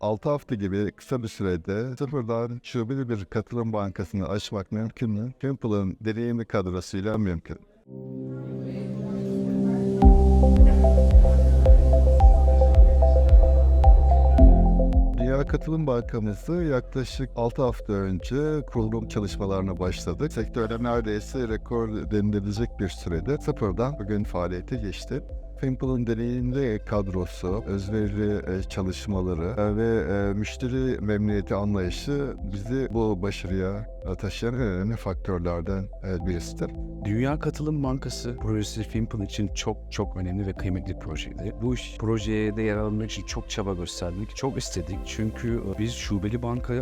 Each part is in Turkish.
6 hafta gibi kısa bir sürede sıfırdan şubeli bir katılım bankasını açmak mümkün mü? Fimple'ın deneyimli kadrosuyla mümkün. Dünya Katılım Bankamızı yaklaşık 6 hafta önce kurulum çalışmalarına başladık. Sektörde neredeyse rekor denilebilecek bir sürede sıfırdan bugün faaliyete geçti. Fimple'ın deneyimli kadrosu, özverili çalışmaları ve müşteri memnuniyeti anlayışı bizi bu başarıya taşıyan en önemli faktörlerden birisidir. Dünya Katılım Bankası projesi Fimple için çok önemli ve kıymetli bir projeydi. Bu projeye de yer almak için çok çaba gösterdik, çok istedik. Çünkü biz şubeli banka,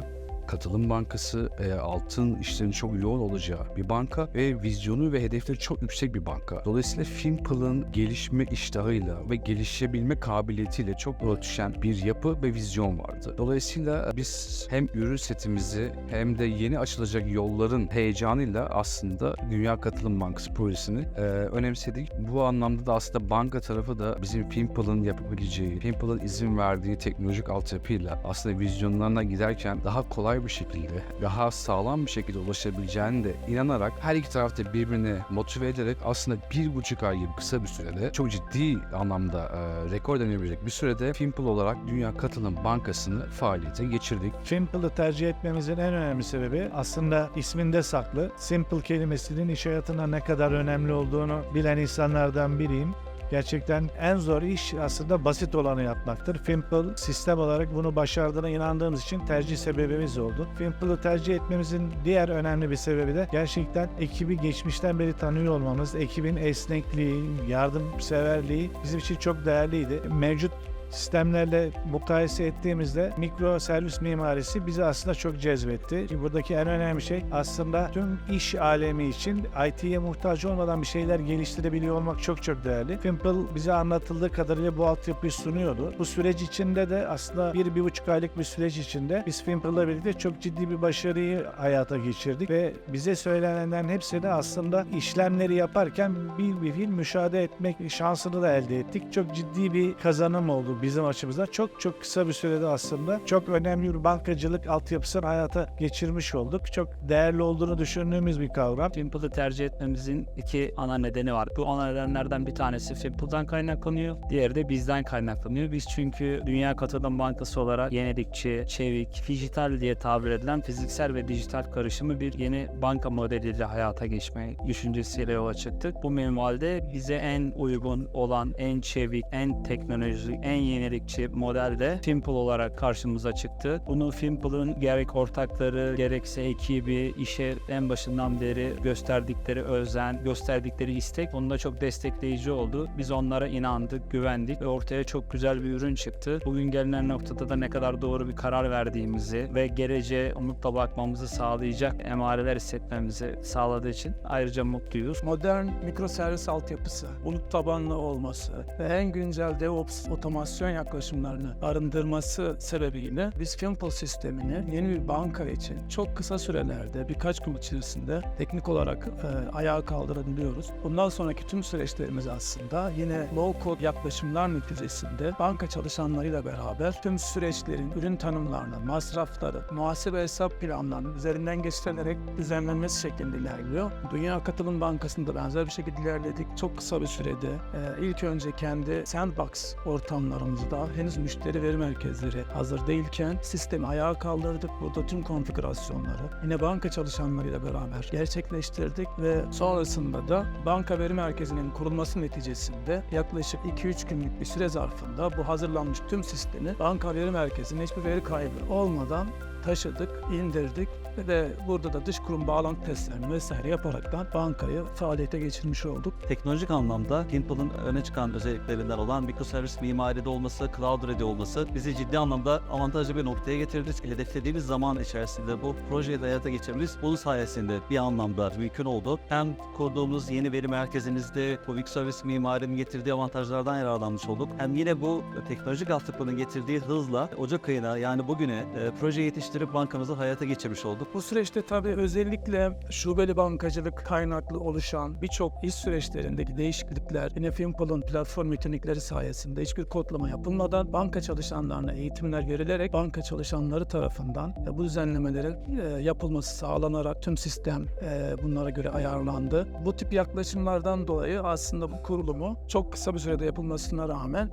Katılım Bankası altın işlerinin çok yoğun olacağı bir banka ve vizyonu ve hedefleri çok yüksek bir banka. Dolayısıyla Fimple'ın gelişme iştahıyla ve gelişebilme kabiliyetiyle çok örtüşen bir yapı ve vizyon vardı. Dolayısıyla biz hem ürün setimizi hem de yeni açılacak yolların heyecanıyla aslında Dünya Katılım Bankası projesini önemsedik. Bu anlamda da aslında banka tarafı da bizim Fimple'ın yapabileceği, Fimple'ın izin verdiği teknolojik altyapıyla aslında vizyonlarına giderken daha kolay bir şekilde, daha sağlam bir şekilde ulaşabileceğine de inanarak her iki tarafta birbirini motive ederek aslında 1,5 ay gibi kısa bir sürede çok ciddi anlamda rekor denilebilecek bir sürede Fimple olarak Dünya Katılım Bankası'nı faaliyete geçirdik. Fimple'ı tercih etmemizin en önemli sebebi aslında isminde saklı. Simple kelimesinin iş hayatında ne kadar önemli olduğunu bilen insanlardan biriyim. Gerçekten en zor iş aslında basit olanı yapmaktır. Fimple sistem olarak bunu başardığına inandığımız için tercih sebebimiz oldu. Fimple'ı tercih etmemizin diğer önemli bir sebebi de gerçekten ekibi geçmişten beri tanıyor olmamız. Ekibin esnekliği, yardımseverliği bizim için çok değerliydi. Mevcut sistemlerle mukayese ettiğimizde mikro servis mimarisi bizi aslında çok cezbetti. Buradaki en önemli şey aslında tüm iş alemi için IT'ye muhtaç olmadan bir şeyler geliştirebiliyor olmak çok değerli. Fimple bize anlatıldığı kadarıyla bu altyapıyı sunuyordu. Bu süreç içinde de aslında 1,5 aylık bir süreç içinde biz Fimple'la birlikte çok ciddi bir başarıyı hayata geçirdik ve bize söylenenlerin hepsini aslında işlemleri yaparken bir fiil müşahede etmek şansını da elde ettik. Çok ciddi bir kazanım oldu bizim açımızdan. Çok kısa bir sürede aslında çok önemli bir bankacılık altyapısını hayata geçirmiş olduk. Çok değerli olduğunu düşündüğümüz bir kavram. Fimple'ı tercih etmemizin iki ana nedeni var. Bu ana nedenlerden bir tanesi Fimple'dan kaynaklanıyor. Diğeri de bizden kaynaklanıyor. Biz çünkü Dünya Katılım Bankası olarak yenilikçi, çevik, dijital diye tabir edilen fiziksel ve dijital karışımı bir yeni banka modeliyle hayata geçme düşüncesiyle yola çıktık. Bu minvalde bize en uygun olan, en çevik, en teknolojik, en yenilikçi modelde Fimple olarak karşımıza çıktı. Bunu Fimple'ın gerek ortakları, gerekse ekibi, işe en başından beri gösterdikleri özen, gösterdikleri istek bunda çok destekleyici oldu. Biz onlara inandık, güvendik ve ortaya çok güzel bir ürün çıktı. Bugün gelinen noktada da ne kadar doğru bir karar verdiğimizi ve geleceğe umutla bakmamızı sağlayacak emareler hissetmemizi sağladığı için ayrıca mutluyuz. Modern mikroservis altyapısı, bulut tabanlı olması ve en güncel DevOps otomasyon yaklaşımlarını arındırması sebebiyle biz Fimple sistemini yeni bir banka için çok kısa sürelerde, birkaç gün içerisinde teknik olarak ayağa kaldırabiliyoruz. Bundan sonraki tüm süreçlerimiz aslında yine low-code yaklaşımlar neticesinde banka çalışanlarıyla beraber tüm süreçlerin ürün tanımlarını, masrafları, muhasebe hesap planlarının üzerinden geçirilerek düzenlenmesi şeklinde ilerliyor. Dünya Katılım Bankası'nda benzer bir şekilde ilerledik. Çok kısa bir sürede ilk önce kendi sandbox ortamlarımızda henüz müşteri veri merkezleri hazır değilken sistemi ayağa kaldırdık. Burada tüm konfigürasyonları yine banka çalışanlarıyla beraber gerçekleştirdik ve sonrasında da banka veri merkezinin kurulması neticesinde yaklaşık 2-3 günlük bir süre zarfında bu hazırlanmış tüm sistemi banka veri merkezine hiçbir veri kaybı olmadan taşıdık, indirdik ve burada da dış kurum bağlantı testlerini vesaire yaparaktan bankayı faaliyete geçirmiş olduk. Teknolojik anlamda Fimple'ın öne çıkan özelliklerinden olan mikroservis mimaride olması, cloud ready olması bizi ciddi anlamda avantajlı bir noktaya getirdi. Hedeflediğimiz zaman içerisinde bu projeyi de hayata geçirmemiz bunun sayesinde bir anlamda mümkün oldu. Hem kurduğumuz yeni veri merkezimizde bu mikroservis mimarinin getirdiği avantajlardan yararlanmış olduk. Hem yine bu teknolojik altyapının getirdiği hızla Ocak ayına yani bugüne proje yetiştirdik birleştirip bankamızı hayata geçirmiş olduk. Bu süreçte tabii özellikle şubeli bankacılık kaynaklı oluşan birçok iş süreçlerindeki değişiklikler yine Fimple'ın platform yetenekleri sayesinde hiçbir kodlama yapılmadan banka çalışanlarına eğitimler verilerek banka çalışanları tarafından bu düzenlemelerin yapılması sağlanarak tüm sistem bunlara göre ayarlandı. Bu tip yaklaşımlardan dolayı aslında bu kurulumu çok kısa bir sürede yapılmasına rağmen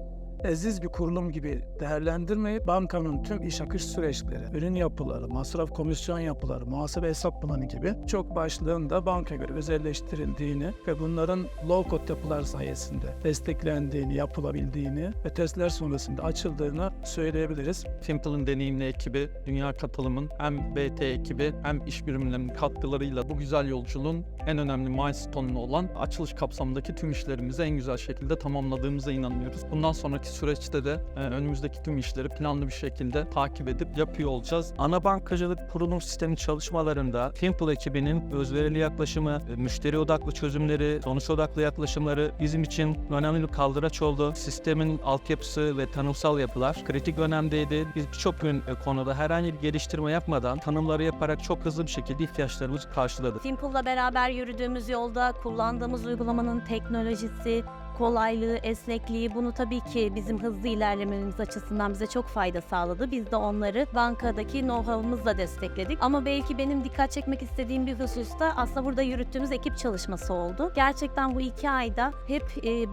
aziz bir kurulum gibi değerlendirmeyip bankanın tüm iş akış süreçleri, ürün yapıları, masraf komisyon yapıları, muhasebe hesap planı gibi çok başlığında banka göre özelleştirildiğini ve bunların low-code yapılar sayesinde desteklendiğini, yapılabildiğini ve testler sonrasında açıldığını söyleyebiliriz. Fimple'ın deneyimli ekibi, Dünya Katılım'ın hem BT ekibi hem iş birimlerinin katkılarıyla bu güzel yolculuğun en önemli milestone'u olan açılış kapsamındaki tüm işlerimizi en güzel şekilde tamamladığımıza inanıyoruz. Bundan sonraki süreçte de önümüzdeki tüm işleri planlı bir şekilde takip edip yapıyor olacağız. Ana bankacılık kurulum sistemi çalışmalarında Fimple ekibinin özverili yaklaşımı, müşteri odaklı çözümleri, sonuç odaklı yaklaşımları bizim için önemli bir kaldıraç oldu. Sistemin altyapısı ve tanımsal yapılar kritik önemdeydi. Biz birçok konuda herhangi bir geliştirme yapmadan tanımları yaparak çok hızlı bir şekilde ihtiyaçlarımızı karşıladık. Fimple'la beraber yürüdüğümüz yolda kullandığımız uygulamanın teknolojisi, kolaylığı, esnekliği bunu tabii ki bizim hızlı ilerlememiz açısından bize çok fayda sağladı. Biz de onları bankadaki know-how'ımızla destekledik. Ama belki benim dikkat çekmek istediğim bir hususta aslında burada yürüttüğümüz ekip çalışması oldu. Gerçekten bu 2 ayda hep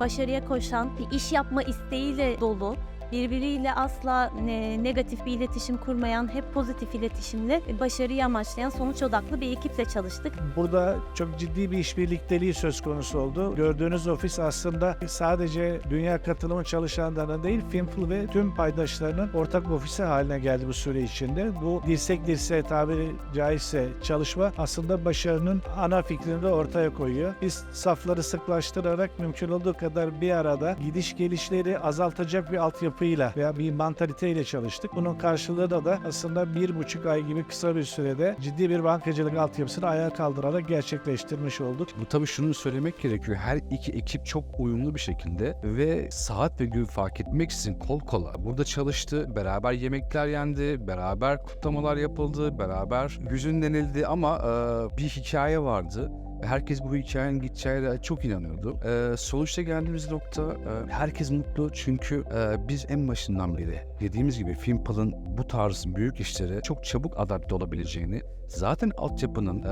başarıya koşan, bir iş yapma isteğiyle dolu, birbiriyle asla negatif bir iletişim kurmayan, hep pozitif iletişimle başarıyı amaçlayan sonuç odaklı bir ekiple çalıştık. Burada çok ciddi bir işbirlikteliği söz konusu oldu. Gördüğünüz ofis aslında sadece Dünya Katılımı çalışanlarına değil, Fimple ve tüm paydaşlarının ortak ofisi haline geldi bu süre içinde. Bu dirsek dirseğe tabiri caizse çalışma aslında başarının ana fikrini de ortaya koyuyor. Biz safları sıklaştırarak mümkün olduğu kadar bir arada gidiş gelişleri azaltacak bir altyapıyla veya bir mantaliteyle çalıştık. Bunun karşılığında da aslında 1,5 ay gibi kısa bir sürede ciddi bir bankacılık altyapısını ayağa kaldırarak gerçekleştirmiş olduk. Bu tabii şunu söylemek gerekiyor. Her iki ekip çok uyumlu bir şekilde ve saat ve gün fark etmeksizin kol kola burada çalıştı. Beraber yemekler yendi, beraber kutlamalar yapıldı, beraber hüzünlenildi ama bir hikaye vardı. Herkes bu hikayenin gideceğine çok inanıyordu. Sonuçta geldiğimiz nokta herkes mutlu çünkü biz en başından beri dediğimiz gibi Fimple'ın bu tarz büyük işlere çok çabuk adapte olabileceğini, zaten altyapının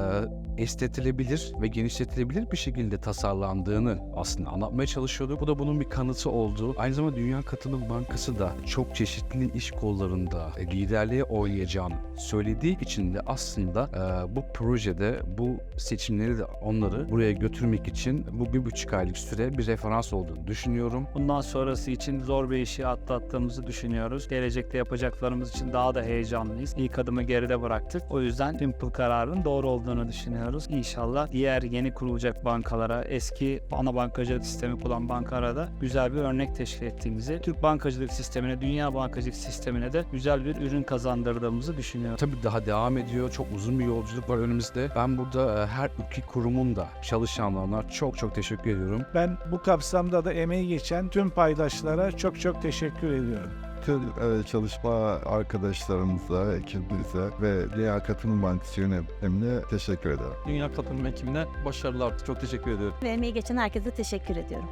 estetilebilir ve genişletilebilir bir şekilde tasarlandığını aslında anlatmaya çalışıyorduk. Bu da bunun bir kanıtı oldu. Aynı zamanda Dünya Katılım Bankası da çok çeşitli iş kollarında liderliğe oynayacağını söylediği için de aslında bu projede bu seçimleri de onları buraya götürmek için bu 1,5 aylık süre bir referans olduğunu düşünüyorum. Bundan sonrası için zor bir işi atlattığımızı düşünüyoruz. Gelecekte yapacaklarımız için daha da heyecanlıyız. İlk adımı geride bıraktık. O yüzden Fimple kararının doğru olduğunu düşünüyoruz. İnşallah diğer yeni kurulacak bankalara, eski ana bankacılık sistemi kullanan bankalara da güzel bir örnek teşkil ettiğimizi, Türk bankacılık sistemine, dünya bankacılık sistemine de güzel bir ürün kazandırdığımızı düşünüyorum. Tabii daha devam ediyor. Çok uzun bir yolculuk var önümüzde. Ben burada her iki kurumun da çalışanlarına çok teşekkür ediyorum. Ben bu kapsamda da emeği geçen tüm paydaşlara çok teşekkür ediyorum. Tüm çalışma arkadaşlarımıza, ekibimize ve Dünya Katılım Bankası yönetimine teşekkür ederim. Dünya Katılım ekibine başarılar. Çok teşekkür ediyorum. Ve emeği geçen herkese teşekkür ediyorum.